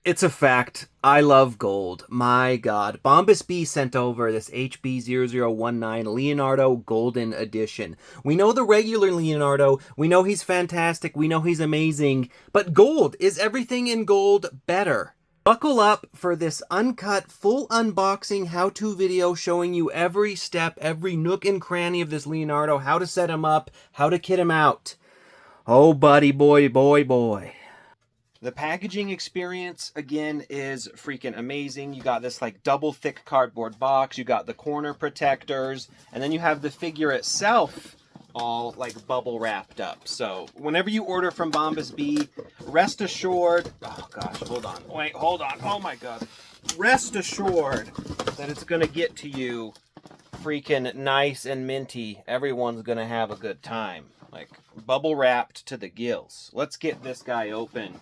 It's a fact. I love gold. My God. Bombus B sent over this HB0019 Leonardo Golden Edition. We know the regular Leonardo. We know he's fantastic. We know he's amazing. But gold, is everything in gold better? Buckle up for this uncut, full unboxing how-to video showing you every step, every nook and cranny of this Leonardo, how to set him up, how to kit him out. Oh, buddy, boy, boy, boy. The packaging experience, again, is freaking amazing. You got this, like, double thick cardboard box. You got the corner protectors. And then you have the figure itself all, like, bubble wrapped up. So, whenever you order from Bombus B, rest assured... Oh, gosh, hold on. Wait, hold on. Oh, my God. Rest assured that it's going to get to you freaking nice and minty. Everyone's going to have a good time. Like, bubble wrapped to the gills. Let's get this guy open.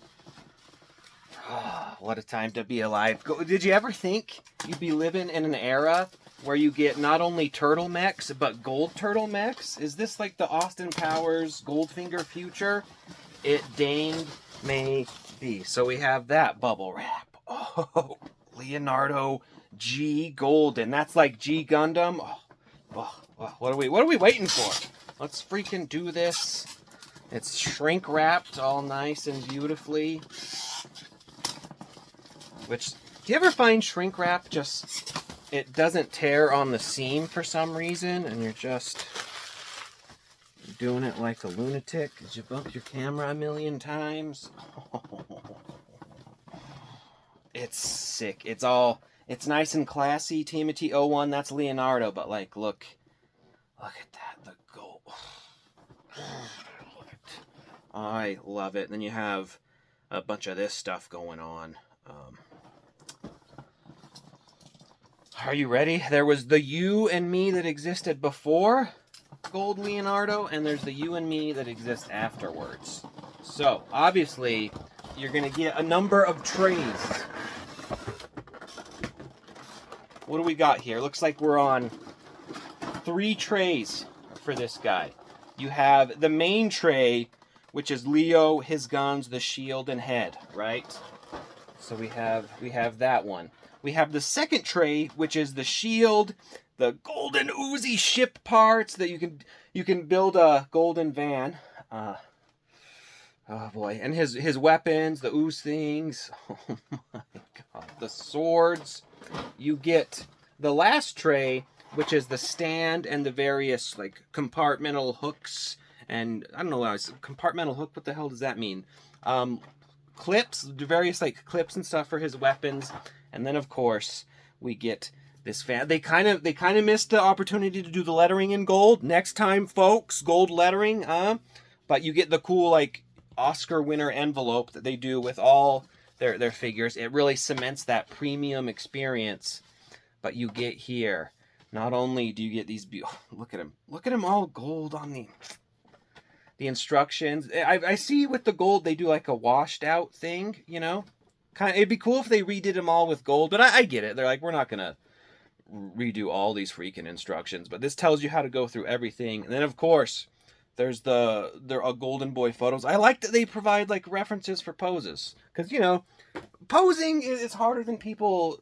Oh, what a time to be alive. Did you ever think you'd be living in an era where you get not only turtle mechs, but gold turtle mechs? Is this like the Austin Powers Goldfinger future? It dang may be. So we have that bubble wrap. Oh, Leonardo G Golden. That's like G Gundam. Oh, what are we waiting for? Let's freaking do this. It's shrink wrapped all nice and beautifully. Which, do you ever find shrink wrap just, it doesn't tear on the seam for some reason, and you're just doing it like a lunatic? Did you bump your camera a million times? It's sick. It's nice and classy. TooMuchNewToys, that's Leonardo, but like, look at that, the gold. I love it. And then you have a bunch of this stuff going on. Are you ready? There was the you and me that existed before Gold Leonardo, and there's the you and me that exists afterwards. So, obviously, you're going to get a number of trays. What do we got here? Looks like we're on 3 trays for this guy. You have the main tray, which is Leo, his guns, the shield, and head, right? So we have that one. We have the second tray, which is the shield, the golden Uzi ship parts that you can build a golden van. Oh boy, and his weapons, the Ooze things. Oh my God, the swords. You get the last tray, which is the stand and the various like compartmental hooks and I don't know what compartmental hook. What the hell does that mean? Clips, various like clips and stuff for his weapons. And then, of course, we get this fan. They kind of missed the opportunity to do the lettering in gold. Next time, folks, gold lettering. But you get the cool, like, Oscar winner envelope that they do with all their figures. It really cements that premium experience. But you get here, not only do you get these... Look at him all gold on the instructions. I see with the gold, they do, like, a washed out thing, you know? It'd be cool if they redid them all with gold, but I get it. They're like, we're not gonna redo all these freaking instructions, but this tells you how to go through everything. And then of course, there's there are golden boy photos. I like that they provide like references for poses, because you know, posing is harder than people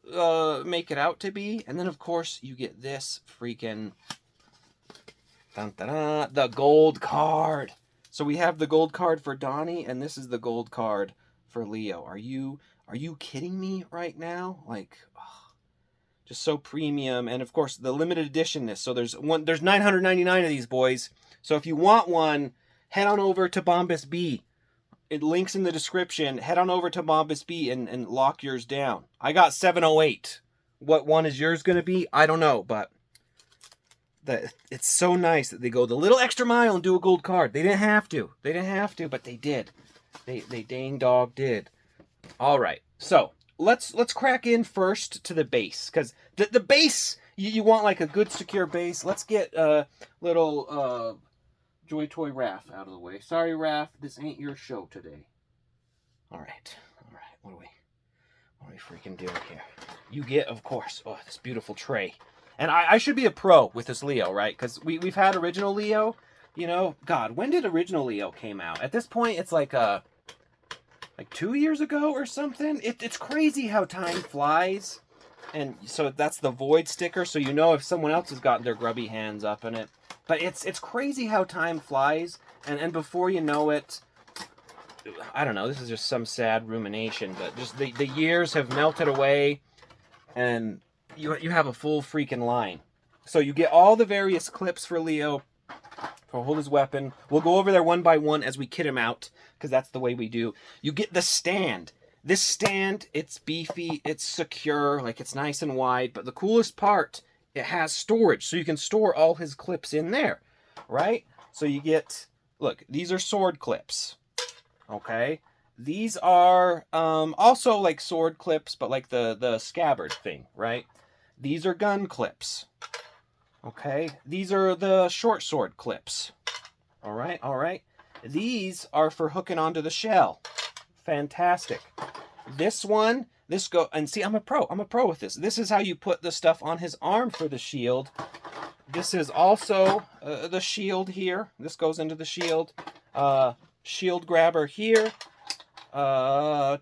make it out to be. And then of course you get this freaking the gold card. So we have the gold card for Donnie, and this is the gold card for Leo. Are you kidding me right now? Like, oh, just so premium. And of course, the limited editionness. So there's 999 of these boys. So if you want one, head on over to Bombus B. It links in the description. Head on over to Bombus B and lock yours down. I got 708. What one is yours going to be? I don't know, but it's so nice that they go the little extra mile and do a gold card. They didn't have to. But they did. They dang dog did. All right, so let's crack in first to the base, because the base, you want like a good secure base. Let's get little Joy Toy Raph out of the way. Sorry, Raph, this ain't your show today. All right, what are we freaking doing here? You get, of course, this beautiful tray, and I should be a pro with this Leo, right? Because we've had original Leo. You know, God, when did original Leo came out? At this point, it's like like 2 years ago or something. It's crazy how time flies. And so that's the void sticker, so you know if someone else has gotten their grubby hands up in it. But it's crazy how time flies, and before you know it, I don't know, this is just some sad rumination, but just the years have melted away, and you have a full freaking line. So you get all the various clips for Leo to hold his weapon. We'll go over there one by one as we kit him out, because that's the way we do. You get the stand. This stand, it's beefy, it's secure, like it's nice and wide, but the coolest part, it has storage, so you can store all his clips in there, right? So you get, look, these are sword clips, okay? These are also like sword clips, but like the scabbard thing, right? These are gun clips, okay? These are the short sword clips, all right, all right? These are for hooking onto the shell. Fantastic. This one, and see, I'm a pro with this. This is how you put the stuff on his arm for the shield. This is also the shield here. This goes into the shield. Shield grabber here. I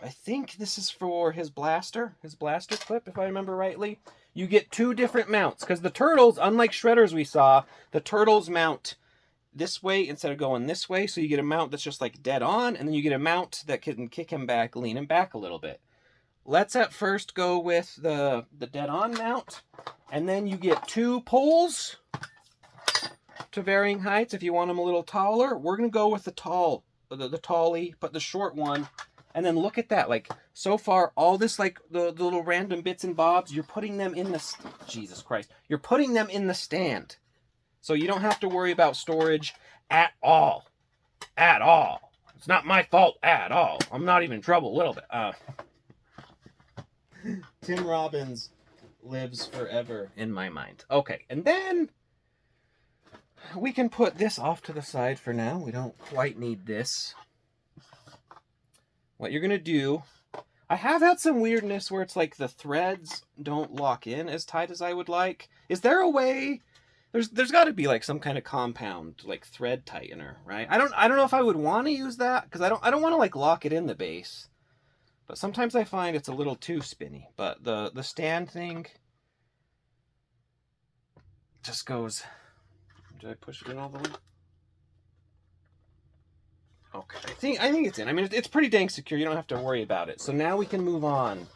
think this is for his blaster clip, if I remember rightly. You get 2 different mounts, because the turtles, unlike Shredders we saw, the turtles mount this way instead of going this way, so you get a mount that's just like dead on, and then you get a mount that can kick him back, lean him back a little bit. Let's at first go with the dead on mount, and then you get 2 poles to varying heights if you want them a little taller. We're gonna go with the tallie, but the short one. And then look at that, like so far all this, like the little random bits and bobs, you're putting them in the Jesus Christ, you're putting them in the stand. So you don't have to worry about storage at all. At all. It's not my fault at all. I'm not even in trouble a little bit. Tim Robbins lives forever in my mind. Okay, and then we can put this off to the side for now. We don't quite need this. What you're going to do, I have had some weirdness where it's like the threads don't lock in as tight as I would like. Is there a way... There's got to be like some kind of compound like thread tightener, right? I don't know if I would want to use that, because I don't want to like lock it in the base. But sometimes I find it's a little too spinny. But the stand thing just goes. Did I push it in all the way? Okay, I think it's in. I mean, it's pretty dang secure. You don't have to worry about it. So now we can move on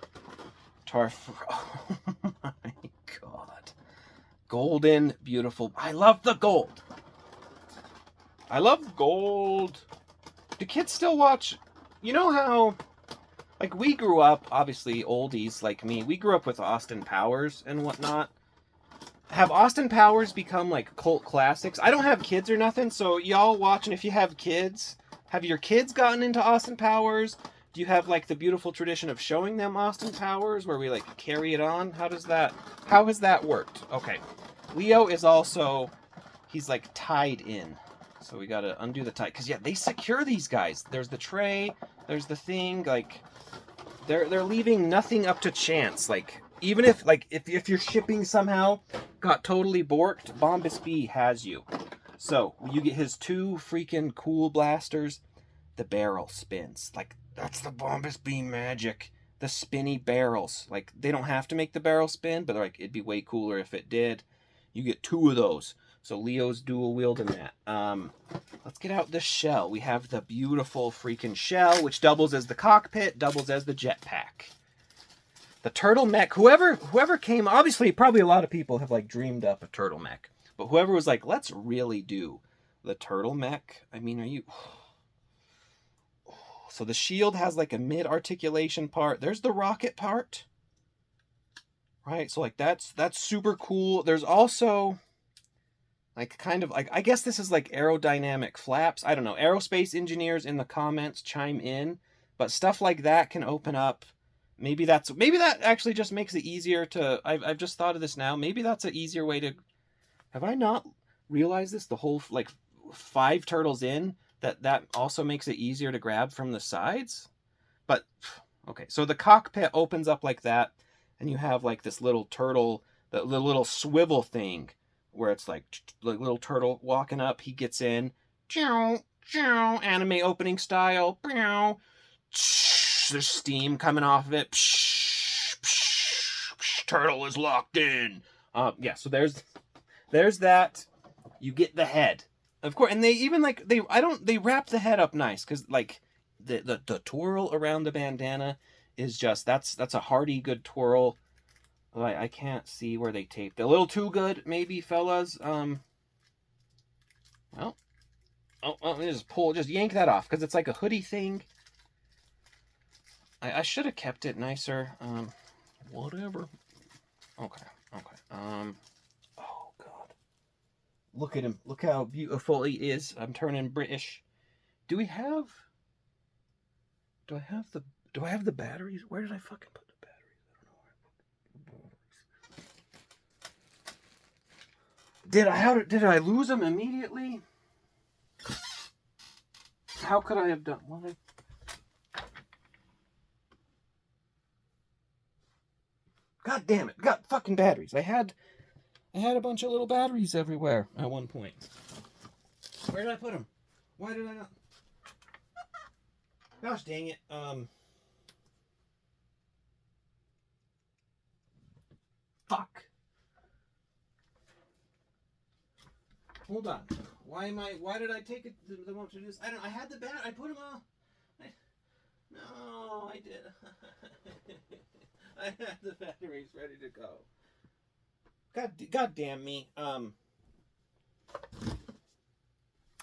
to our. Oh my god. Golden, beautiful. I love the gold. I love gold. Do kids still watch? You know how, like, we grew up, obviously, oldies like me, we grew up with Austin Powers and whatnot. Have Austin Powers become, like, cult classics? I don't have kids or nothing, so y'all watching, if you have kids, have your kids gotten into Austin Powers? Do you have, like, the beautiful tradition of showing them Austin Powers, where we, like, carry it on? How has that worked? Okay. Leo is also, he's, like, tied in. So we gotta undo the tie. Because, yeah, they secure these guys. There's the tray, there's the thing, like, they're leaving nothing up to chance. Like, even if, like, if your shipping somehow got totally borked, Bombus B has you. So, you get his 2 freaking cool blasters. The barrel spins. Like, that's the Bombus B magic. The spinny barrels. Like, they don't have to make the barrel spin, but, like, it'd be way cooler if it did. You get 2 of those. So Leo's dual wielding that. Let's get out the shell. We have the beautiful freaking shell, which doubles as the cockpit, doubles as the jetpack. The turtle mech, whoever came, obviously probably a lot of people have like dreamed up a turtle mech, but whoever was like, let's really do the turtle mech. I mean, are you... So the shield has like a mid-articulation part. There's the rocket part. Right, so like that's super cool. There's also like kind of like, I guess this is like aerodynamic flaps. I don't know. Aerospace engineers in the comments chime in, but stuff like that can open up. Maybe that actually just makes it easier to, I've just thought of this now. Maybe that's an easier way to, have I not realized this? The whole like 5 turtles in, that also makes it easier to grab from the sides. But okay, so the cockpit opens up like that, and you have like this little turtle, the little swivel thing, where it's like little turtle walking up. He gets in, anime opening style. There's steam coming off of it. Turtle is locked in. Yeah, so there's that. You get the head, of course, and they even like they wrap the head up nice because like the twirl around the bandana is just that's a hearty good twirl. I can't see where they taped it. A little too good, maybe, fellas. Well, just yank that off because it's like a hoodie thing. I should have kept it nicer. Whatever. Okay. Oh God. Look at him. Look how beautiful he is. I'm turning British. Do I have the batteries? Where did I fucking put the batteries? I don't know where I put them. Did I lose them immediately? How could I have done? God damn it! Got fucking batteries. I had a bunch of little batteries everywhere at one point. Where did I put them? Why did I not? Gosh dang it! Fuck. Hold on. Why did I take it the moment to do this? I had the bat. I put them all. No, I did. I had the batteries ready to go. God damn me.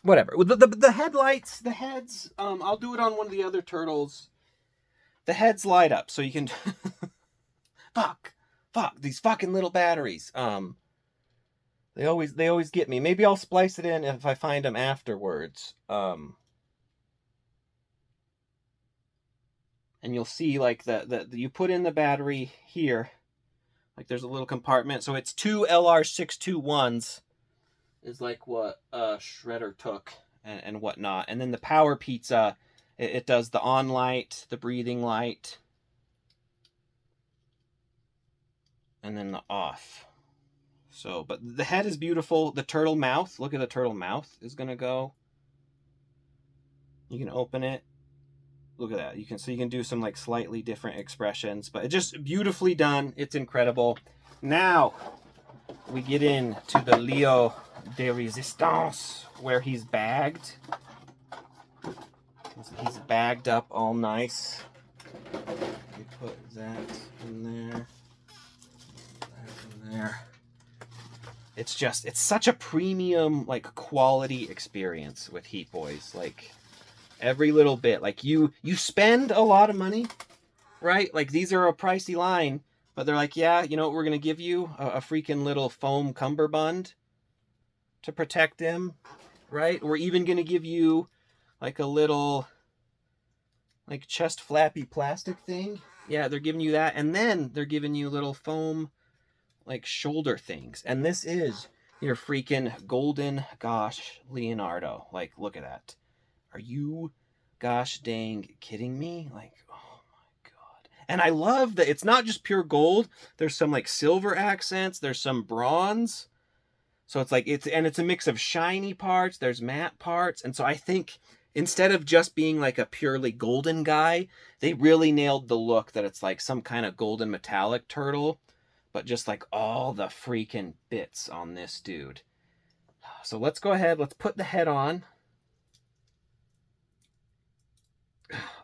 Whatever. The headlights, the heads. I'll do it on one of the other turtles. The heads light up, so you can. Fuck. These fucking little batteries. They always get me. Maybe I'll splice it in if I find them afterwards. And you'll see like the you put in the battery here. Like there's a little compartment. So it's 2 LR621s is like what Shredder took and whatnot. And then the power pizza, it does the on light, the breathing light, and then the off. So, but the head is beautiful. The turtle mouth, look at the turtle mouth is gonna go. You can open it. Look at that. You can do some like slightly different expressions, but it's just beautifully done. It's incredible. Now we get into the Leo de Resistance where he's bagged. He's bagged up all nice. We put that in there. That in there. It's such a premium like quality experience with HeatBoys. Like every little bit, like you spend a lot of money, right? Like these are a pricey line, but they're like, yeah, you know what, we're gonna give you a freaking little foam cummerbund to protect him, right? We're even gonna give you like a little like chest flappy plastic thing. Yeah, they're giving you that, and then they're giving you little foam like shoulder things. And this is your freaking golden gosh Leonardo. Like, look at that. Are you gosh dang kidding me? Like, oh my God. And I love that it's not just pure gold. There's some like silver accents. There's some bronze. So it's like, it's a mix of shiny parts. There's matte parts. And so I think instead of just being like a purely golden guy, they really nailed the look that it's like some kind of golden metallic turtle, but just like all the freaking bits on this dude. So let's go ahead. Let's put the head on.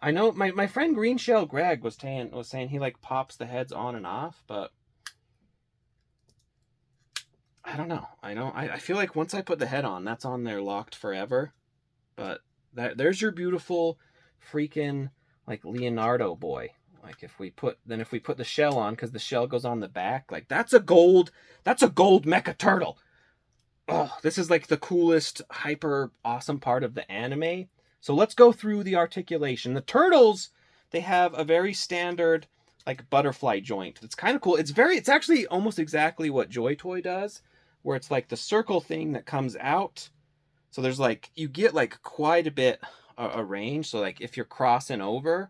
I know my friend Green Shell Greg was saying he like pops the heads on and off, but I don't know. I feel like once I put the head on, that's on there locked forever. But there's your beautiful freaking like Leonardo boy. Like if we put the shell on, because the shell goes on the back, like that's a gold Mecha turtle. Oh, this is like the coolest, hyper awesome part of the anime. So let's go through the articulation. The turtles, they have a very standard like butterfly joint. It's kind of cool. It's actually almost exactly what Joy Toy does, where it's like the circle thing that comes out. So there's like, you get like quite a bit a range. So like if you're crossing over,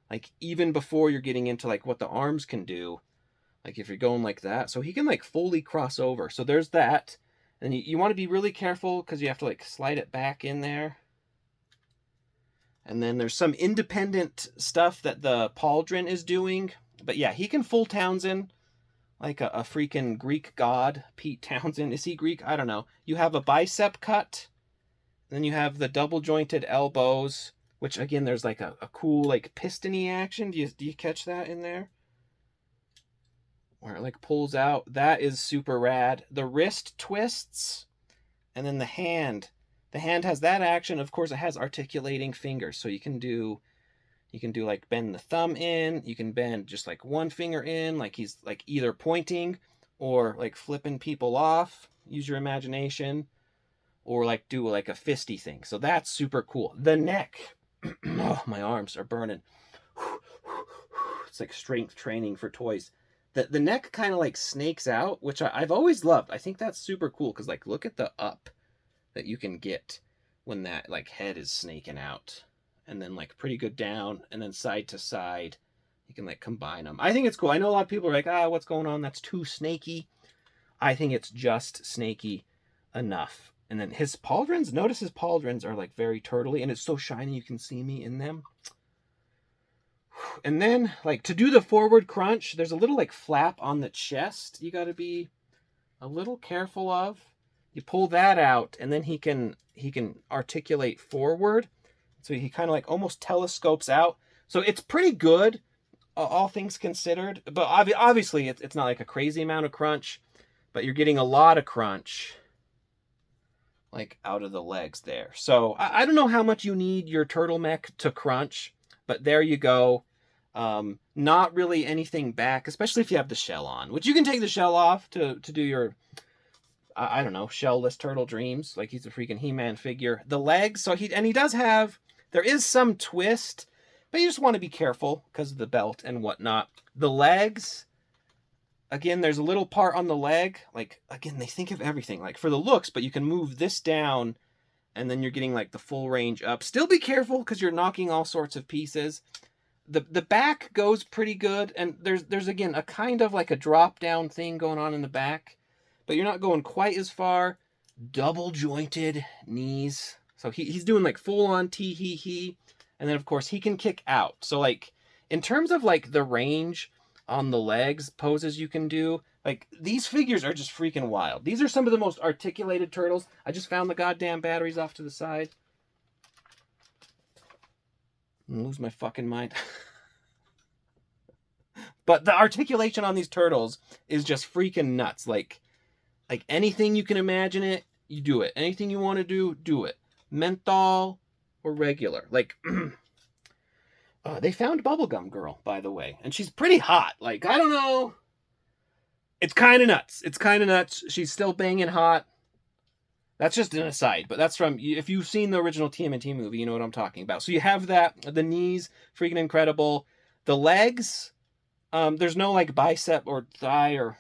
like even before you're getting into like what the arms can do, like if you're going like that, so he can like fully cross over. So there's that. And you want to be really careful because you have to like slide it back in there. And then there's some independent stuff that the Pauldron is doing. But yeah, he can full Townsend like a freaking Greek god. Pete Townsend. Is he Greek? I don't know. You have a bicep cut. Then you have the double jointed elbows, which again, there's like a cool like piston-y action. Do you catch that in there? Where it like pulls out. That is super rad. The wrist twists. And then the hand. The hand has that action. Of course, it has articulating fingers. So you can do like bend the thumb in. You can bend just like one finger in, like he's like either pointing or like flipping people off. Use your imagination. Or like do like a fisty thing. So that's super cool. The neck. Oh, my arms are burning. It's like strength training for toys. The neck kind of like snakes out, which I've always loved. I think that's super cool because like look at the up that you can get when that like head is snaking out, and then like pretty good down, and then side to side you can like combine them. I think it's cool. I know a lot of people are like, what's going on, that's too snaky. I think it's just snaky enough. And then his pauldrons, notice his pauldrons are like very turtly, and it's so shiny you can see me in them. And then like to do the forward crunch, there's a little like flap on the chest you got to be a little careful of. You pull that out, and then he can articulate forward. So he kind of like almost telescopes out. So it's pretty good, all things considered. But obviously, it's not like a crazy amount of crunch. But you're getting a lot of crunch, like out of the legs there. So I don't know how much you need your turtle mech to crunch. But there you go. Not really anything back, especially if you have the shell on. Which you can take the shell off to do your... I don't know, shell-less turtle dreams. Like he's a freaking He-Man figure. The legs, so he does have, there is some twist, but you just want to be careful because of the belt and whatnot. The legs, again, there's a little part on the leg. Like, again, they think of everything, like for the looks, but you can move this down and then you're getting like the full range up. Still be careful because you're knocking all sorts of pieces. The back goes pretty good, and there's again a kind of like a drop down thing going on in the back. But you're not going quite as far. Double jointed knees. So he's doing like full on he. And then of course he can kick out. So like in terms of like the range on the legs, poses you can do, like these figures are just freaking wild. These are some of the most articulated turtles. I just found the goddamn batteries off to the side. I'm gonna lose my fucking mind. But the articulation on these turtles is just freaking nuts. Like anything you can imagine it, you do it. Anything you want to do it. Menthol or regular. Like, they found Bubblegum Girl, by the way. And she's pretty hot. Like, I don't know. It's kind of nuts. It's kind of nuts. She's still banging hot. That's just an aside. But that's from, if you've seen the original TMNT movie, you know what I'm talking about. So you have that. The knees, freaking incredible. The legs, there's no like bicep or thigh or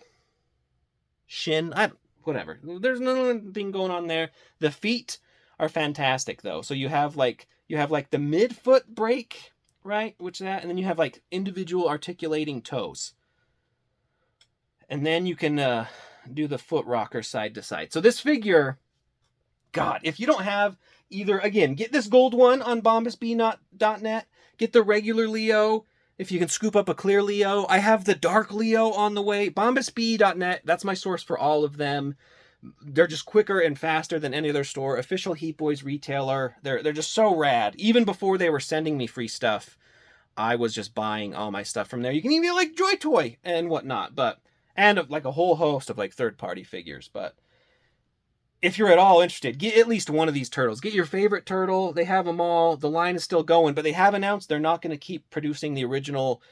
shin, whatever. There's nothing going on there. The feet are fantastic though. So you have like the midfoot break, right? Which that, and then you have like individual articulating toes. And then you can do the foot rocker side to side. So this figure, God, if you don't have either, again, get this gold one on bombusb.net. Get the regular Leo. If you can scoop up a clear Leo. I have the dark Leo on the way. bombusb.net. That's my source for all of them. They're just quicker and faster than any other store. Official HeatBoys retailer. They're just so rad. Even before they were sending me free stuff, I was just buying all my stuff from there. You can even get like Joy Toy and whatnot. And like a whole host of like third-party figures. But if you're at all interested, get at least one of these turtles. Get your favorite turtle. They have them all. The line is still going, but they have announced they're not going to keep producing the original,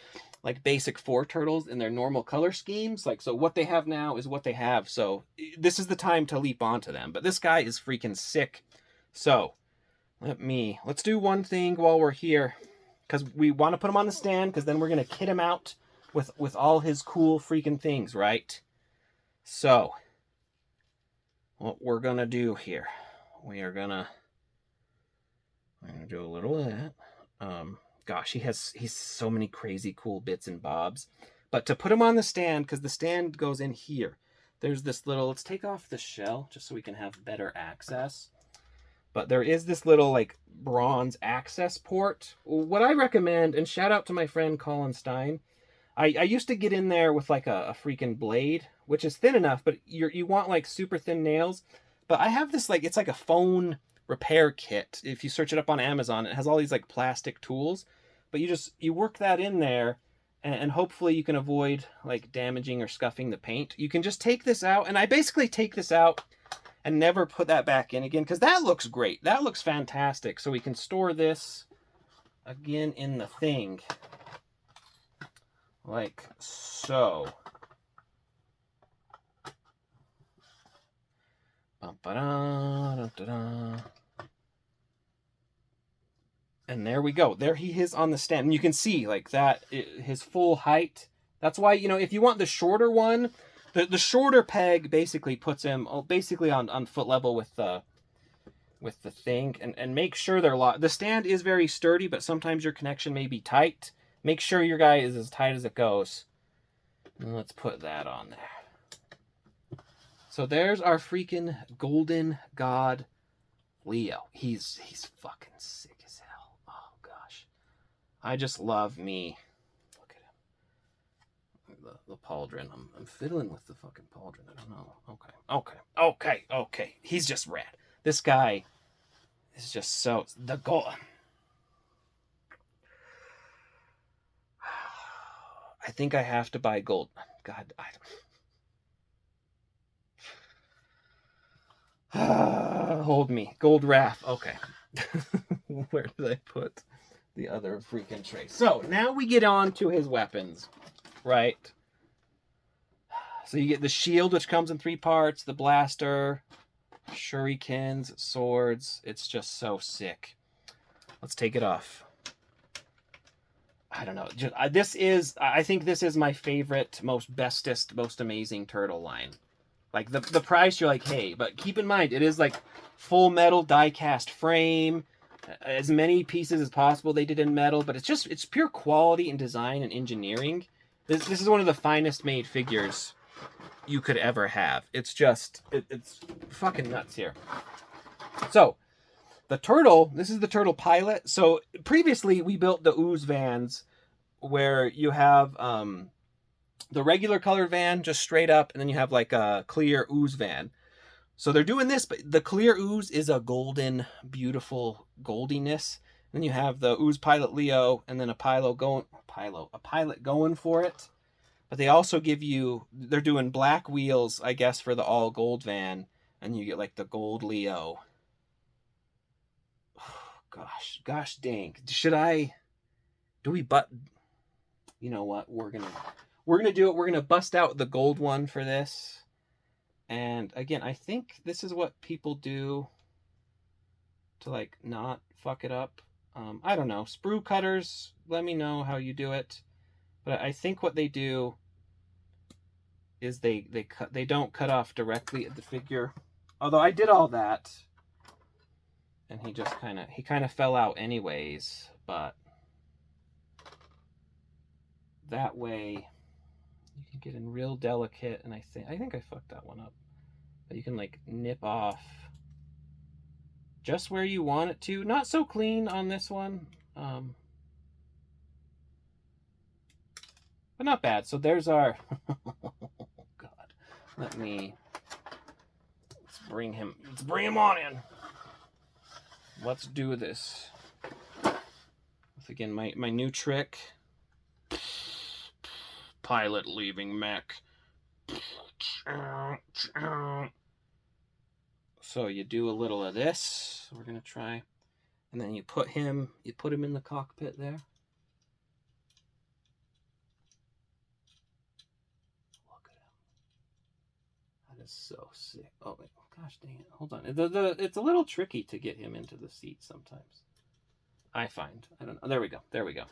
like, basic 4 turtles in their normal color schemes. Like, so what they have now is what they have. So this is the time to leap onto them. But this guy is freaking sick. So let's do one thing while we're here, because we want to put him on the stand, because then we're going to kit him out with all his cool freaking things, right? So what we're gonna do here, we're gonna do a little of that. Gosh, he's so many crazy cool bits and bobs. But to put him on the stand, because the stand goes in here, there's this little, let's take off the shell just so we can have better access. But there is this little like bronze access port. What I recommend, and shout out to my friend Colin Stein, I used to get in there with like a freaking blade, which is thin enough, but you want like super thin nails. But I have this like, it's like a phone repair kit. If you search it up on Amazon, it has all these like plastic tools, but you work that in there, and hopefully you can avoid like damaging or scuffing the paint. You can just take this out, and I basically take this out and never put that back in again, because that looks great. That looks fantastic. So we can store this again in the thing. Like so. And there we go. There he is on the stand. And you can see like that, his full height. That's why, you know, if you want the shorter one, the shorter peg basically puts him basically on foot level with the thing. And make sure they're locked. The stand is very sturdy, but sometimes your connection may be tight. Make sure your guy is as tight as it goes. And let's put that on there. So there's our freaking golden god Leo. He's fucking sick as hell. Oh gosh. I just love me. Look at him. The pauldron. I'm fiddling with the fucking pauldron. I don't know. Okay. He's just rad. This guy is just so the gold. I think I have to buy gold. God, hold me. Gold Wrath. Okay. Where did I put the other freaking tray? So now we get on to his weapons, right? So you get the shield, which comes in 3 parts, the blaster, shurikens, swords. It's just so sick. Let's take it off. I don't know. I think this is my favorite, most bestest, most amazing turtle line. Like the price, you're like, hey, but keep in mind, it is like full metal die cast frame, as many pieces as possible they did in metal, but it's pure quality and design and engineering. This is one of the finest made figures you could ever have. It's just, it's fucking nuts here. So, the turtle, this is the turtle pilot. So previously we built the Ooze vans where you have the regular color van just straight up, and then you have like a clear Ooze van. So they're doing this, but the clear Ooze is a golden, beautiful goldiness. And then you have the Ooze pilot Leo, and then a pilot going for it. But they also give you, they're doing black wheels, I guess, for the all gold van, and you get like the gold Leo. Gosh dang. You know what? We're gonna do it. We're gonna bust out the gold one for this. And again, I think this is what people do to like not fuck it up. I don't know. Sprue cutters, let me know how you do it. But I think what they do is they don't cut off directly at the figure. Although I did all that. And he kind of fell out anyways, but that way you can get in real delicate, and I think I fucked that one up. But you can like nip off just where you want it to. Not so clean on this one. But not bad. So there's our God. Let's bring him on in. Let's do this. With, again, my new trick. Pilot leaving Mech. So you do a little of this. We're gonna try, and then you put him in the cockpit there. Look at him. That is so sick. Oh wait, gosh dang it! Hold on. It's a little tricky to get him into the seat sometimes. I find. I don't know. There we go. There we go.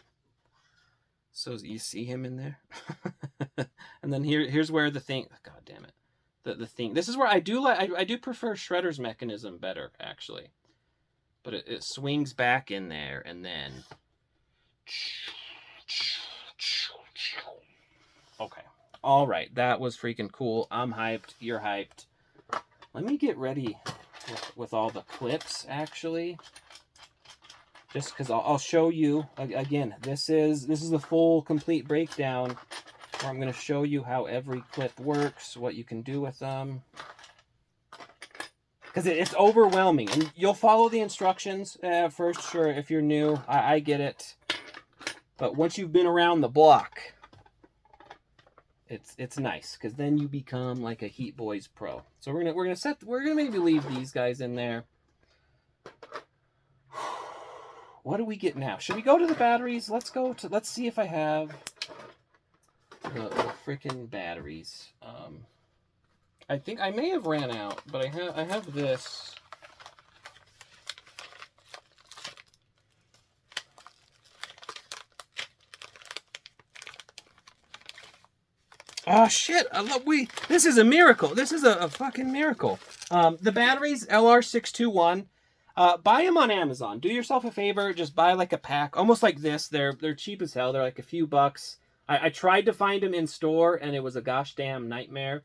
So you see him in there, and then here's where the thing. God damn it, the thing. This is where I do prefer Shredder's mechanism better actually, but it swings back in there and then. Okay, all right, that was freaking cool. I'm hyped. You're hyped. Let me get ready with all the clips, actually. Just because I'll show you, again, this is the full complete breakdown where I'm going to show you how every clip works, what you can do with them. Because it's overwhelming, and you'll follow the instructions first, sure, if you're new, I get it. But once you've been around the block, it's nice, because then you become like a HeatBoys pro. So we're gonna maybe leave these guys in there. What do we get now? Should we go to the batteries? Let's see if I have the freaking batteries. I think I may have ran out, but I have this. Oh shit! This is a miracle. This is a fucking miracle. The batteries, LR621. Buy them on Amazon. Do yourself a favor. Just buy like a pack, almost like this. They're cheap as hell. They're like a few bucks. I tried to find them in store, and it was a gosh damn nightmare.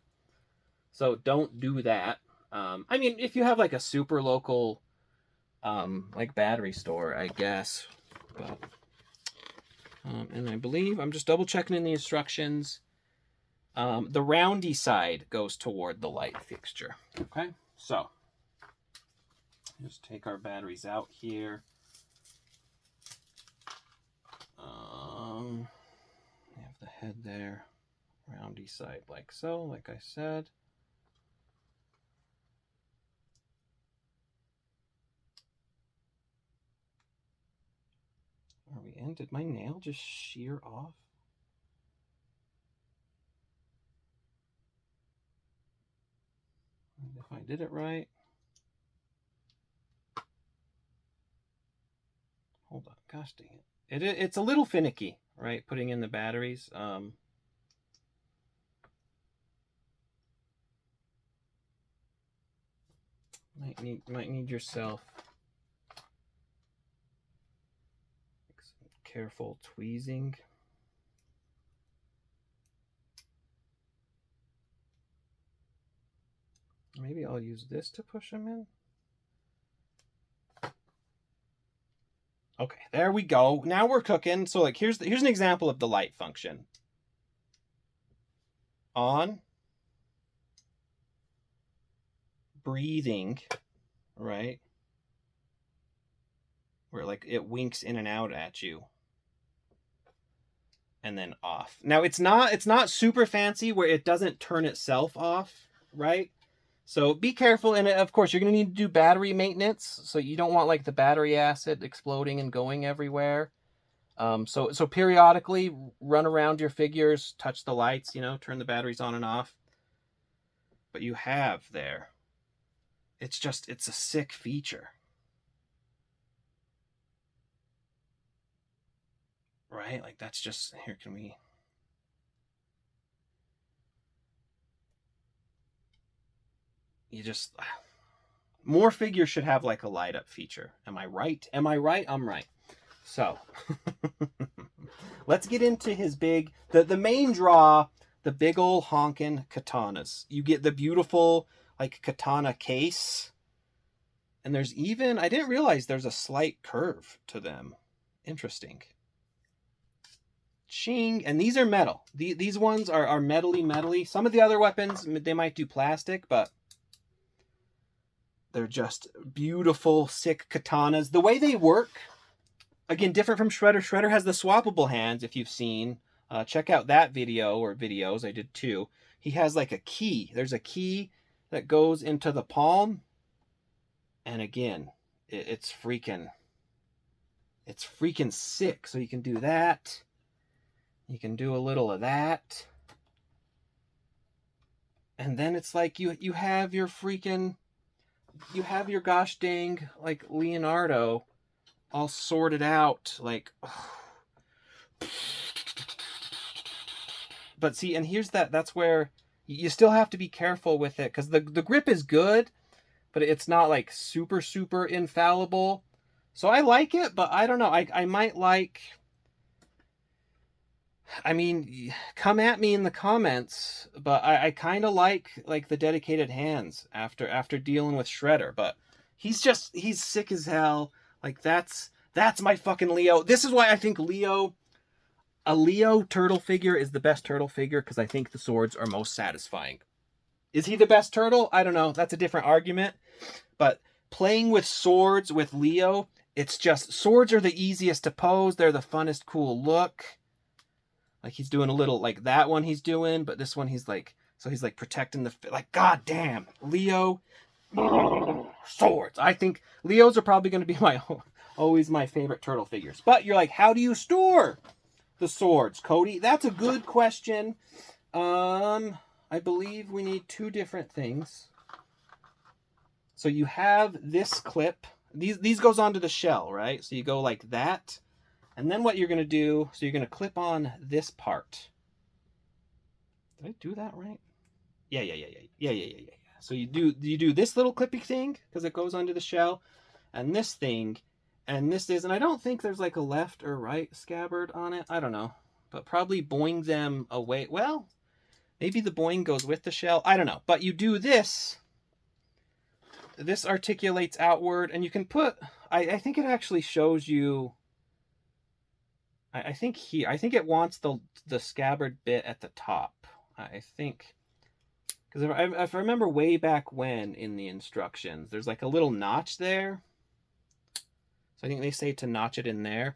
So don't do that. I mean, if you have like a super local, like battery store, I guess. But, and I believe I'm just double checking in the instructions. The roundy side goes toward the light fixture. Okay, so just take our batteries out here. We have the head there, roundy side like so, like I said. Are we in? Did my nail just shear off? If I did it right. Hold on, gosh dang it. It's a little finicky, right? Putting in the batteries. Might need yourself some careful tweezing. Maybe I'll use this to push them in. Okay, there we go. Now we're cooking. So like here's an example of the light function. On. Breathing, right? Where like it winks in and out at you. And then off. Now it's not super fancy where it doesn't turn itself off, right? So be careful, and of course you're going to need to do battery maintenance, so you don't want like the battery acid exploding and going everywhere. So periodically run around your figures, touch the lights, you know, turn the batteries on and off. But you have there. It's a sick feature. Right? Like that's just, here, can we... You just... More figures should have like a light up feature. Am I right? Am I right? I'm right. So, let's get into his big... The main draw, the big ol' honkin' katanas. You get the beautiful like katana case. And there's even... I didn't realize there's a slight curve to them. Interesting. Ching. And these are metal. These ones are metally. Some of the other weapons, they might do plastic, but they're just beautiful, sick katanas. The way they work, again, different from Shredder. Shredder has the swappable hands, if you've seen. Check out that video, or videos. I did too. He has like a key. There's a key that goes into the palm. And again, it's freaking sick. So you can do that. You can do a little of that. And then it's like you have your gosh dang like Leonardo all sorted out, like, oh. But see, and here's that's where you still have to be careful with it, because the grip is good, but it's not like super infallible. So I like it, but I don't know, I might like... I mean, come at me in the comments, but I kind of like the dedicated hands after dealing with Shredder, but he's sick as hell. Like that's my fucking Leo. This is why I think a Leo turtle figure is the best turtle figure, because I think the swords are most satisfying. Is he the best turtle? I don't know. That's a different argument. But playing with swords with Leo, it's just swords are the easiest to pose. They're the funnest, cool look. Like he's doing a little like that one he's doing, but this one he's like, so he's like protecting the, like, god damn, Leo, swords. I think Leos are probably going to be always my favorite turtle figures. But you're like, how do you store the swords, Cody? That's a good question. I believe we need two different things. So you have this clip. These goes onto the shell, right? So you go like that. And then what you're going to do, so you're going to clip on this part. Did I do that right? Yeah. So you do this little clippy thing, because it goes onto the shell, and this thing, and this is, and I don't think there's like a left or right scabbard on it. I don't know. But probably boing them away. Well, maybe the boing goes with the shell. I don't know. But you do this. This articulates outward, and you can put, I think it actually shows you, I think it wants the scabbard bit at the top. I think, because if I remember way back when in the instructions, there's like a little notch there. So I think they say to notch it in there.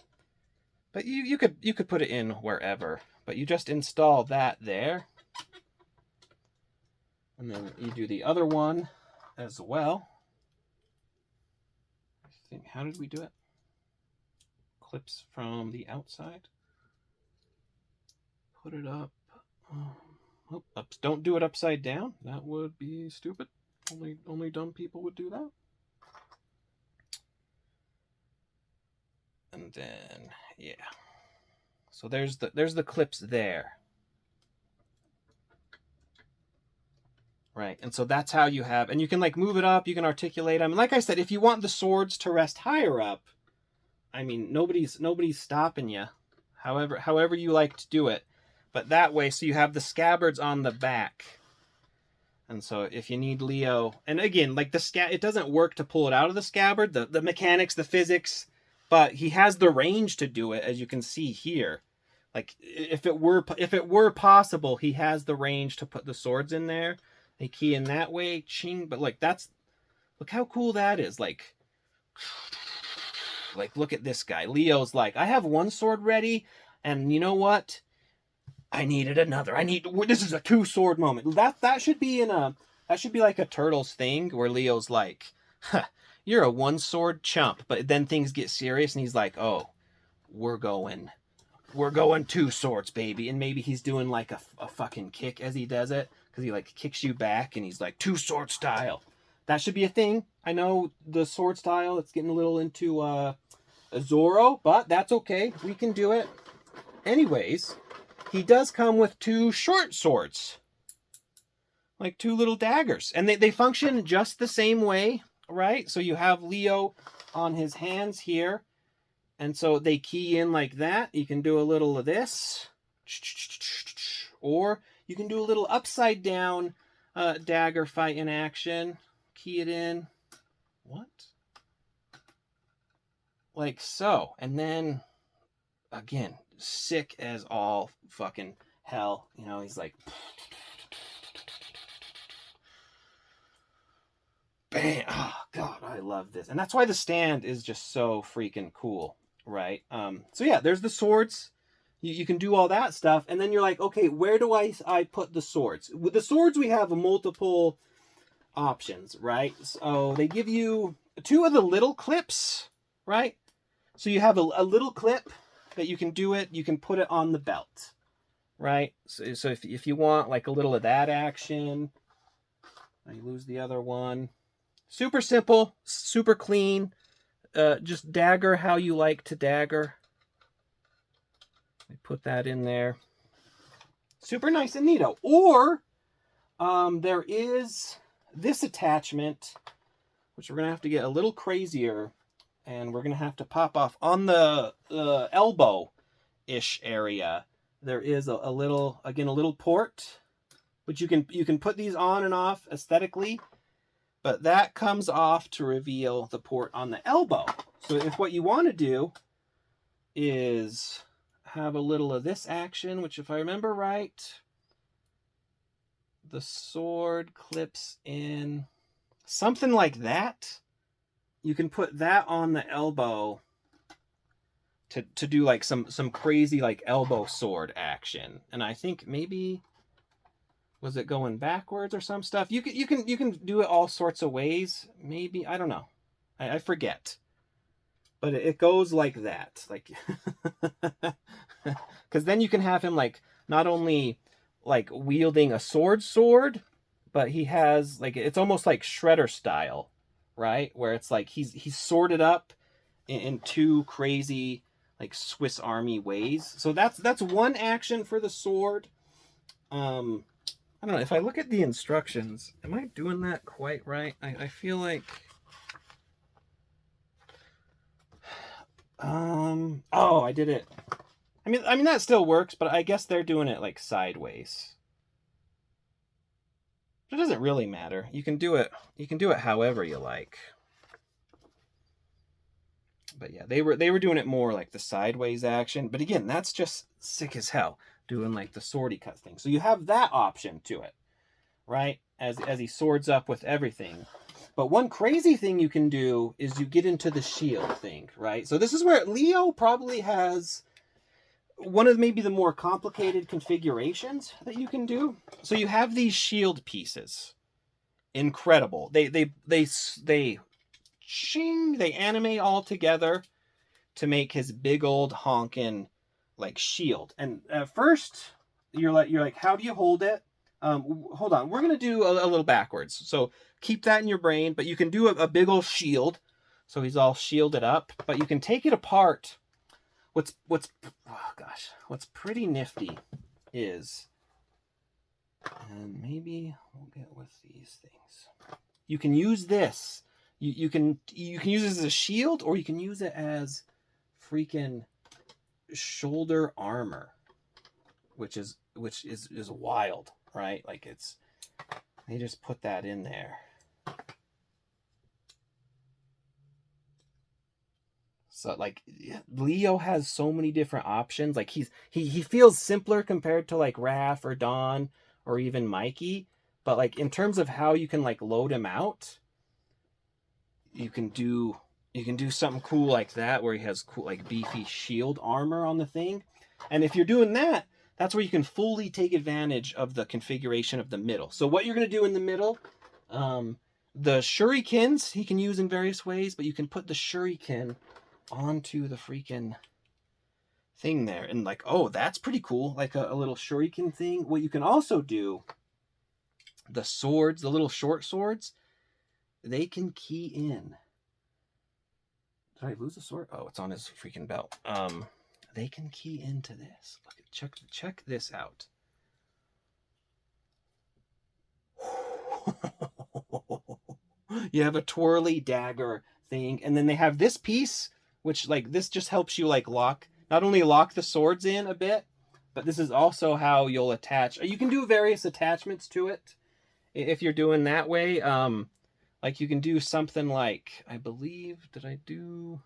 But you could put it in wherever. But you just install that there. And then you do the other one as well. I think, how did we do it? Clips from the outside. Put it up. Don't do it upside down. That would be stupid. Only dumb people would do that. And then, yeah. So there's the clips there. Right, and so that's how you have, and you can like move it up, you can articulate them. And like I said, if you want the swords to rest higher up, I mean, nobody's stopping you. However you like to do it. But that way, so you have the scabbards on the back. And so if you need Leo, and again, like it doesn't work to pull it out of the scabbard, the mechanics, the physics, but he has the range to do it, as you can see here. Like if it were possible, he has the range to put the swords in there. They key in that way, ching, but like look how cool that is. Like look at this guy. Leo's like, I have one sword ready, and you know what? I needed another. This is a two-sword moment. That should be like a Turtles thing where Leo's like, huh, you're a one-sword chump. But then things get serious and he's like, oh, we're going two swords, baby. And maybe he's doing like a fucking kick as he does it, because he like kicks you back and he's like, two-sword style. That should be a thing. I know the sword style, it's getting a little into a Zorro, but that's okay. We can do it. Anyways, he does come with two short swords. Like two little daggers. And they function just the same way, right? So you have Leo on his hands here. And so they key in like that. You can do a little of this. Or you can do a little upside down dagger fight in action. Key it in. What? Like so. And then, again, sick as all fucking hell. You know, he's like, bam. Oh, God, I love this. And that's why the stand is just so freaking cool, right? So yeah, there's the swords. You can do all that stuff. And then you're like, okay, where do I put the swords? With the swords, we have multiple options, right? So they give you two of the little clips, right? So you have a little clip that you can do it. You can put it on the belt, right? So if you want like a little of that action, you lose the other one. Super simple, super clean. Just dagger how you like to dagger. Put that in there. Super nice and neato. Or there is this attachment, which we're going to have to get a little crazier, and we're going to have to pop off on the elbow-ish area. there is a little, again, a little port, which you can put these on and off aesthetically, but that comes off to reveal the port on the elbow. So if what you want to do is have a little of this action, which if I remember right, the sword clips in something like that. You can put that on the elbow to do like some crazy like elbow sword action. And I think maybe, was it going backwards or some stuff? You can do it all sorts of ways. Maybe, I don't know. I forget. But it goes like that, like, because then you can have him like not only like wielding a sword, but he has like, it's almost like Shredder style, right? Where it's like he's sorted up in two crazy like Swiss Army ways. So that's one action for the sword. I don't know if I look at the instructions, am I doing that quite right? I feel like. Oh, I did it. I mean that still works, but I guess they're doing it like sideways. It doesn't really matter. You can do it however you like. But yeah, they were doing it more like the sideways action. But again, that's just sick as hell, doing like the swordy cut thing. So you have that option to it, right? As he swords up with everything. But one crazy thing you can do is you get into the shield thing, right? So this is where Leo probably has one of maybe the more complicated configurations that you can do. So you have these shield pieces. Incredible. They animate all together to make his big old honkin' like shield. And at first you're like, how do you hold it? Hold on, we're gonna do a little backwards. So keep that in your brain, but you can do a big old shield. So he's all shielded up, but you can take it apart. What's pretty nifty is, and maybe we'll get with these things. You can use this. You can use it as a shield, or you can use it as freaking shoulder armor, which is wild, right? Like they just put that in there. So like Leo has so many different options. Like he feels simpler compared to like Raph or Don or even Mikey, but like in terms of how you can like load him out, you can do something cool like that where he has cool like beefy shield armor on the thing. And if you're doing that, that's where you can fully take advantage of the configuration of the middle. So what you're going to do in the middle, the shurikens he can use in various ways, but you can put the shuriken onto the freaking thing there. And like, oh, that's pretty cool. Like a little shuriken thing. What you can also do, the swords, the little short swords, they can key in. Did I lose the sword? Oh, it's on his freaking belt. They can key into this. Look, check this out. You have a twirly dagger thing, and then they have this piece, which like this just helps you like not only lock the swords in a bit, but this is also how you'll attach. You can do various attachments to it if you're doing that way. Like you can do something like, I believe, did I do?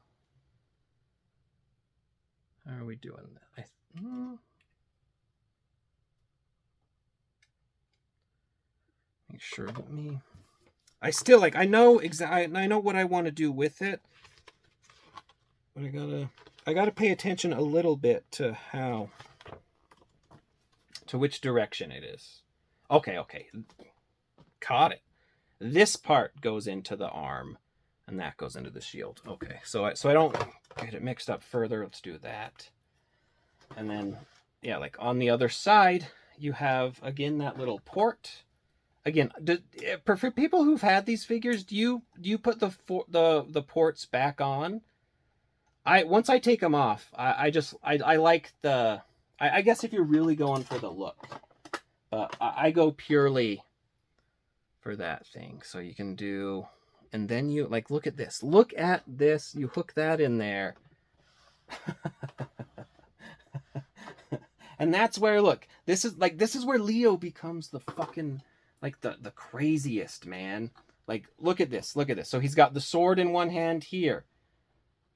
How are we doing that? Make sure that I still like, I know what I want to do with it, but I gotta pay attention a little bit to which direction it is. Okay. Caught it. This part goes into the arm, and that goes into the shield. Okay, so I don't get it mixed up further. Let's do that. And then, yeah, like on the other side, you have, again, that little port. Again, for people who've had these figures, do you put the ports back on? Once I take them off, I like the... I guess if you're really going for the look. But I go purely for that thing. So you can do... And then you, like, look at this. Look at this. You hook that in there. And that's where, look, this is where Leo becomes the fucking, like, the craziest, man. Like, look at this. So he's got the sword in one hand here.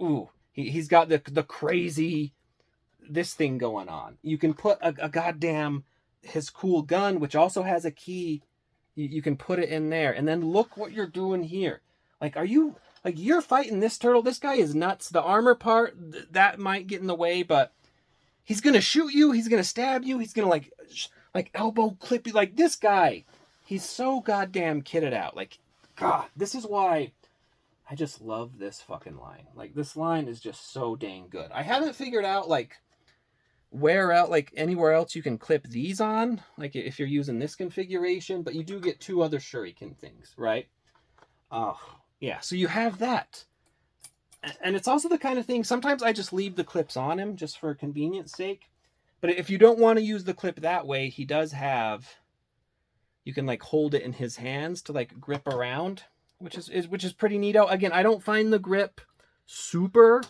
Ooh, he's got the crazy, this thing going on. You can put a goddamn, his cool gun, which also has a key. You can put it in there. And then look what you're doing here. Like, you're fighting this turtle. This guy is nuts. The armor part, that might get in the way, but he's going to shoot you. He's going to stab you. He's going to, like elbow clip you. Like, this guy, he's so goddamn kitted out. Like, God, this is why I just love this fucking line. Like, this line is just so dang good. I haven't figured out, like, anywhere else you can clip these on, like if you're using this configuration, but you do get two other shuriken things, right? Oh, yeah, so you have that. And it's also the kind of thing, sometimes I just leave the clips on him just for convenience sake. But if you don't want to use the clip that way, he does have, you can like hold it in his hands to like grip around, which is pretty neato. Again, I don't find the grip super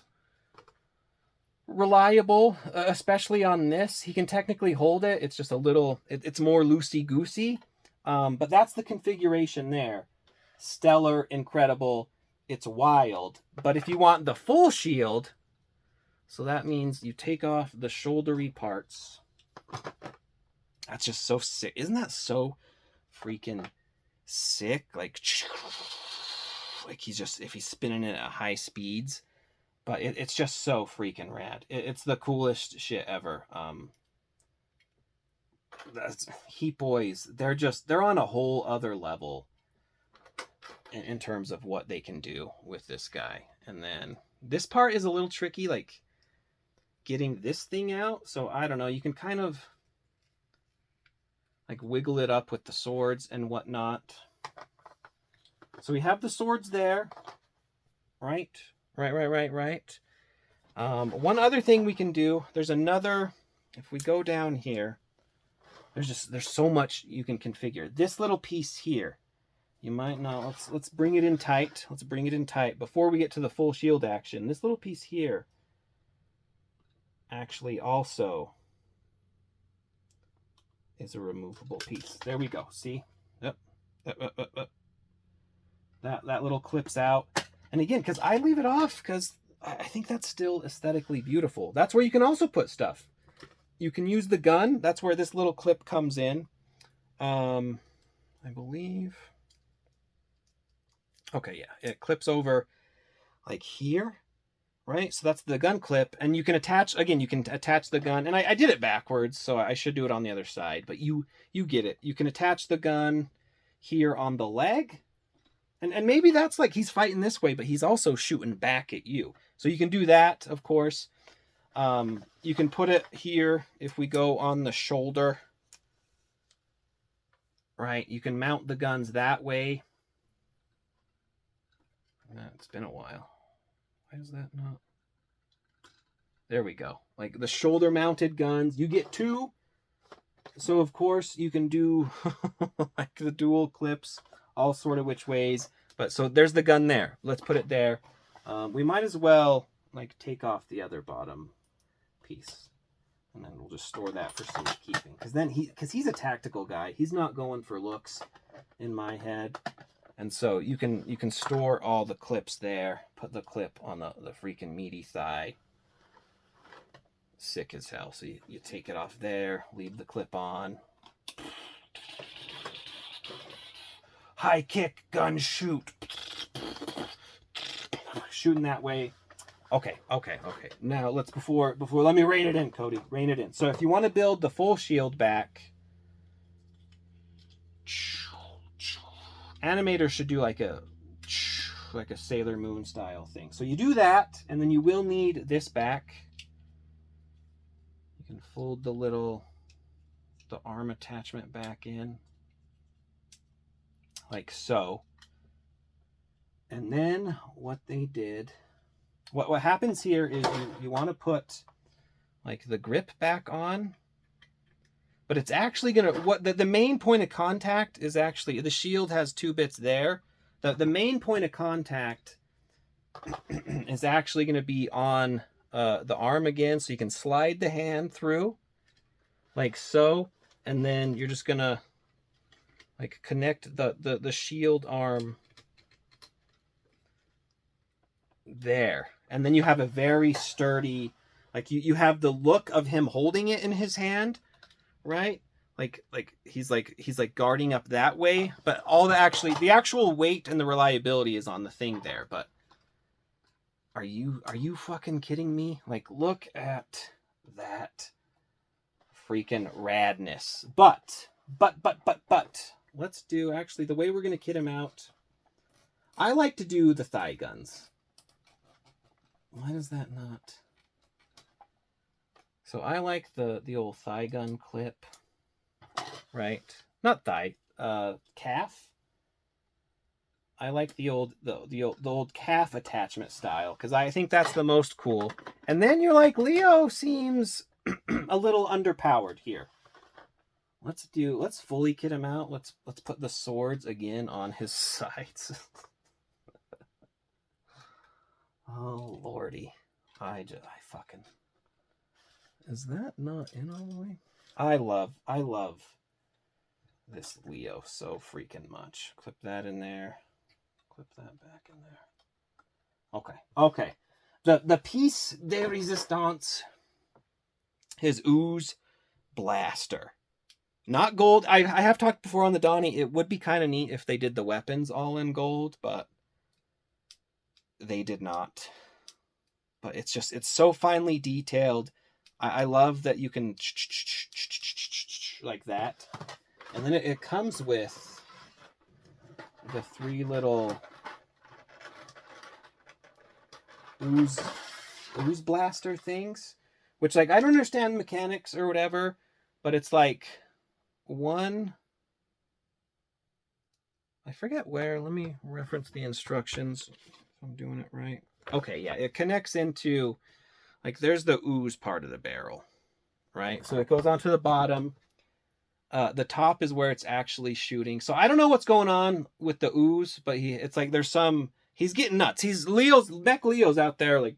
reliable, especially on this. He can technically hold it. It's just a little, it's more loosey-goosey. But that's the configuration there. Stellar, incredible. It's wild. But if you want the full shield, so that means you take off the shouldery parts. That's just so sick. Isn't that so freaking sick? Like he's just, if he's spinning it at high speeds. But it's just so freaking rad. It's the coolest shit ever. HeatBoys, they're on a whole other level in terms of what they can do with this guy. And then this part is a little tricky, like getting this thing out. So I don't know, you can kind of like wiggle it up with the swords and whatnot. So we have the swords there, right? Right. One other thing we can do, there's another, if we go down here, there's so much you can configure. This little piece here, you might not, let's bring it in tight. Let's bring it in tight before we get to the full shield action. This little piece here actually also is a removable piece. There we go. See? Yep. That little clips out. And again, because I leave it off because I think that's still aesthetically beautiful. That's where you can also put stuff. You can use the gun. That's where this little clip comes in. I believe. Okay, yeah. It clips over like here, right? So that's the gun clip. And you can attach, again, you can attach the gun. And I did it backwards, so I should do it on the other side. But you get it. You can attach the gun here on the leg. And maybe that's like he's fighting this way, but he's also shooting back at you. So you can do that, of course. You can put it here if we go on the shoulder. Right? You can mount the guns that way. It's been a while. Why is that not? There we go. Like the shoulder mounted guns. You get two. So, of course, you can do like the dual clips. All sort of which ways, but so there's the gun there. Let's put it there. We might as well like take off the other bottom piece, and then we'll just store that for safekeeping. Because he's a tactical guy. He's not going for looks in my head, and so you can store all the clips there. Put the clip on the freaking meaty thigh. Sick as hell. So you take it off there. Leave the clip on. High kick, gun, shoot. Shooting that way. Okay. Now let's, before let me rein it in, Cody. Rein it in. So if you want to build the full shield back, animators should do like a Sailor Moon style thing. So you do that, and then you will need this back. You can fold the arm attachment back in. Like so. And then what they did, what happens here is you want to put like the grip back on, but it's actually going to, the main point of contact is actually, the shield has two bits there. The main point of contact is actually going to be on the arm again, so you can slide the hand through. like so, and then you're just gonna like connect the shield arm there, and then you have a very sturdy, like you have the look of him holding it in his hand, right? Like he's like guarding up that way, but all the actual weight and the reliability is on the thing there. But are you fucking kidding me? Like, look at that freaking radness. But let's do, actually, the way we're gonna kit him out, I like to do the thigh guns. Why does that not? So I like the old thigh gun clip, right? Not thigh, calf. I like the old calf attachment style because I think that's the most cool. And then you're like, Leo seems a little underpowered here. Let's fully kit him out. Let's put the swords again on his sides. Oh lordy, I fucking, is that not in all the way? I love this Leo so freaking much. Clip that in there. Clip that back in there. Okay. The piece de resistance, his Ooze blaster. Not gold. I have talked before on the Donnie. It would be kind of neat if they did the weapons all in gold, but they did not. But it's so finely detailed. I love that you can like that. And then it comes with the 3 little ooze blaster things, which, like, I don't understand mechanics or whatever, but it's like one, I forget where, let me reference the instructions if I'm doing it right. Okay, yeah, it connects into, like, there's the ooze part of the barrel, right? So it goes onto the bottom. The top is where it's actually shooting. So I don't know what's going on with the ooze, but it's like there's some, he's getting nuts. Mech Leo's out there like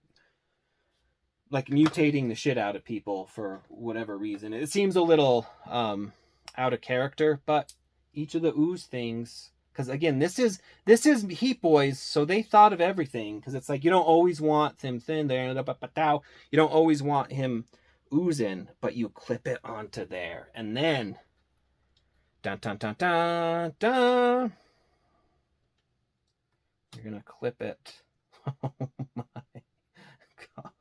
mutating the shit out of people for whatever reason. It seems a little out of character, but each of the ooze things, because again, this is HeatBoys, so they thought of everything, because it's like you don't always want him thin there, you don't always want him oozing, but you clip it onto there, and then dun dun dun dun dun, you're gonna clip it. Oh my god.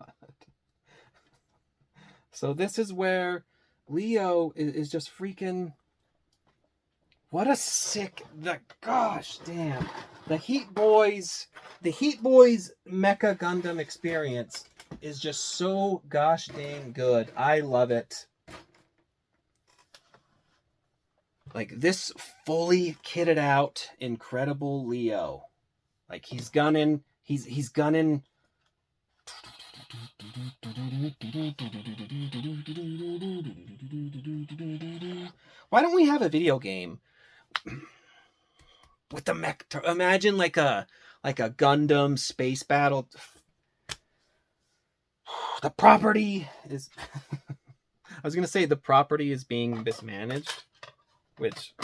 So this is where Leo is just freaking, what a sick, gosh damn, the HeatBoys Mecha Gundam experience is just so gosh dang good. I love it. Like, this fully kitted out incredible Leo. Like, he's gunning. Why don't we have a video game with the mech? Imagine like a Gundam space battle. The property is I was gonna say the property is being mismanaged, which,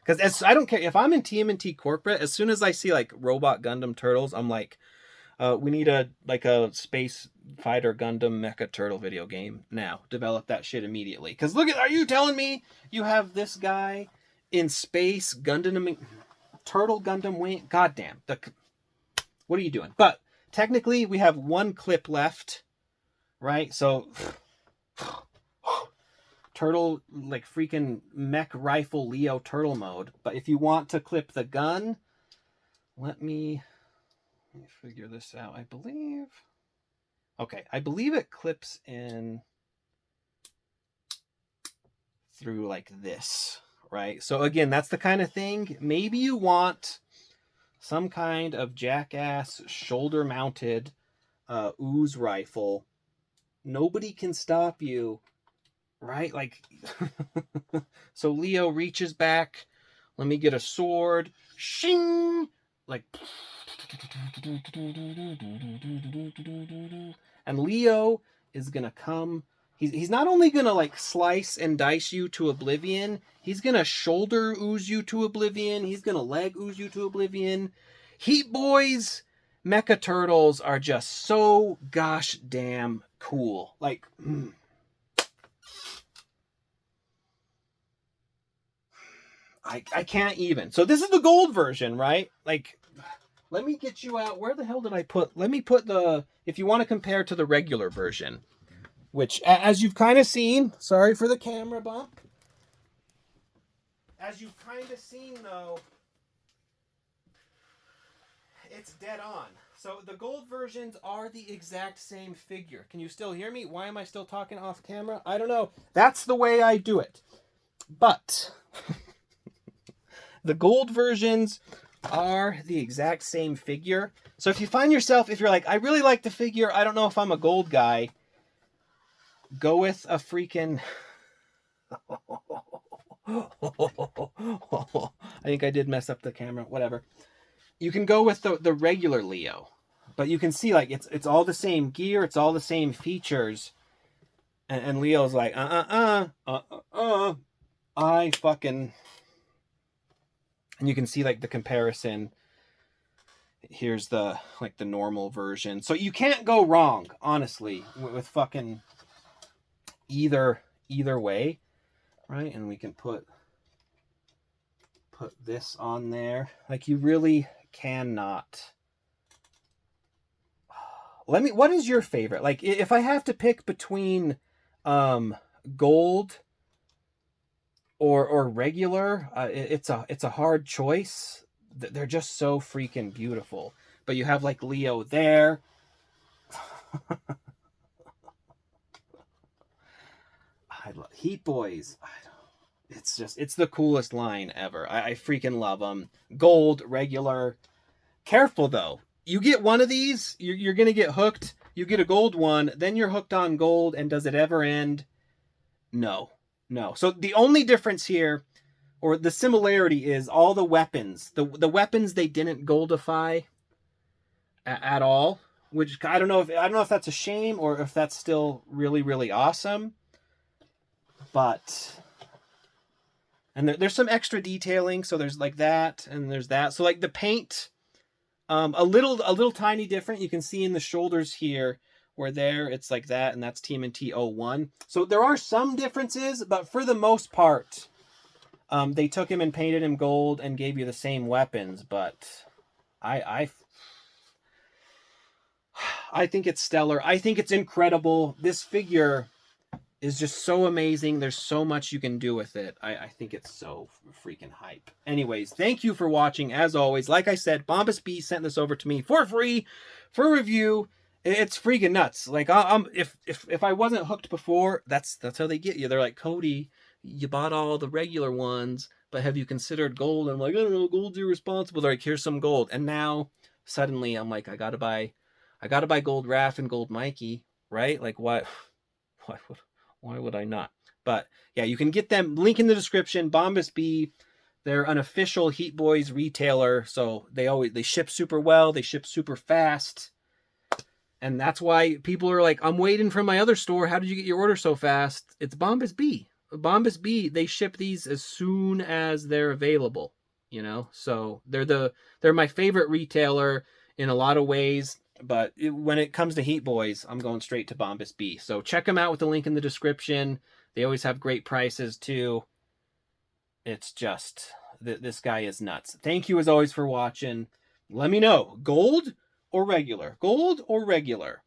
because I don't care if I'm in TMNT corporate, as soon as I see like robot Gundam turtles, I'm like, we need a space fighter Gundam Mecha turtle video game now. Develop that shit immediately. Because look at, are you telling me you have this guy in space Gundam turtle Gundam wing? Goddamn, what are you doing? But technically, we have one clip left, right? So turtle, like freaking mech rifle Leo turtle mode. But if you want to clip the gun, let me figure this out. I believe it clips in through like this, right? So again, that's the kind of thing, maybe you want some kind of jackass shoulder mounted Ooze Rifle. Nobody can stop you, right? Like, so Leo reaches back, let me get a sword, shing, like, and Leo is gonna come He's not only gonna like slice and dice you to oblivion, he's gonna shoulder ooze you to oblivion, he's gonna leg ooze you to oblivion. HeatBoys Mecha Turtles are just so gosh damn cool. Like, I can't even. So this is the gold version, right? Like, let me get you out. Where the hell did I put? Let me put the, if you want to compare to the regular version, which, as you've kind of seen, sorry for the camera bump. As you've kind of seen, though, it's dead on. So the gold versions are the exact same figure. Can you still hear me? Why am I still talking off camera? I don't know. That's the way I do it. But the gold versions are the exact same figure. So if you find yourself, if you're like, I really like the figure, I don't know if I'm a gold guy, go with a freaking... I think I did mess up the camera, whatever. You can go with the regular Leo, but you can see like it's all the same gear, it's all the same features, and Leo's like I fucking, and you can see like the comparison. Here's the like the normal version, so you can't go wrong, honestly, with fucking either way, right? And we can put this on there. Like, you really cannot. What is your favorite? Like, if I have to pick between gold or regular, it's a hard choice. They're just so freaking beautiful. But you have like Leo there. I love HeatBoys. It's the coolest line ever. I freaking love them. Gold, regular. Careful though. You get one of these, you're going to get hooked. You get a gold one, then you're hooked on gold, and does it ever end? No. So the only difference here, or the similarity, is all the weapons. The weapons they didn't goldify at all, which I don't know if that's a shame or if that's still really, really awesome. But... and there's some extra detailing, so there's like that, and there's that. So like the paint, a little tiny different. You can see in the shoulders here, where there it's like that, and that's TMNT 01. So there are some differences, but for the most part, they took him and painted him gold and gave you the same weapons. But I think it's stellar. I think it's incredible. This figure is just so amazing. There's so much you can do with it. I think it's so freaking hype. Anyways, thank you for watching. As always, like I said, Bombus B sent this over to me for free for review. It's freaking nuts. Like, if I wasn't hooked before, that's how they get you. They're like, Cody, you bought all the regular ones, but have you considered gold? I'm like, I don't know, gold's irresponsible. They're like, here's some gold. And now suddenly I'm like, I gotta buy gold Raph and gold Mikey, right? Like, why would I not? But yeah, you can get them. Link in the description. Bombus B. They're an official HeatBoys retailer, so they ship super well. They ship super fast, and that's why people are like, I'm waiting for my other store. How did you get your order so fast? It's Bombus B. Bombus B. They ship these as soon as they're available. You know, so they're my favorite retailer in a lot of ways. But when it comes to HeatBoys, I'm going straight to Bombus B. So check them out with the link in the description. They always have great prices too. It's just, this guy is nuts. Thank you as always for watching. Let me know, gold or regular? Gold or regular?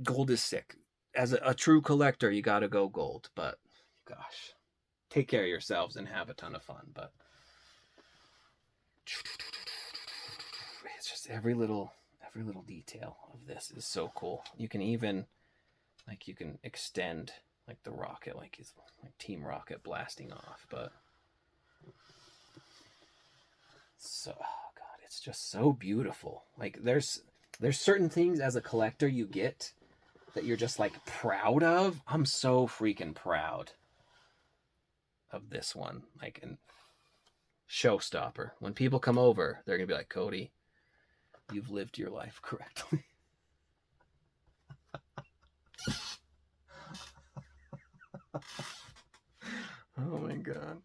Gold is sick. As a true collector, you got to go gold. But gosh, take care of yourselves and have a ton of fun. But it's just every little detail of this is so cool. You can even, like, you can extend like the rocket, like he's like Team Rocket blasting off. But so, oh god, it's just so beautiful. Like, there's certain things as a collector you get that you're just like proud of. I'm so freaking proud of this one. Like, and showstopper. When people come over, they're gonna be like, Cody, you've lived your life correctly. Oh my god.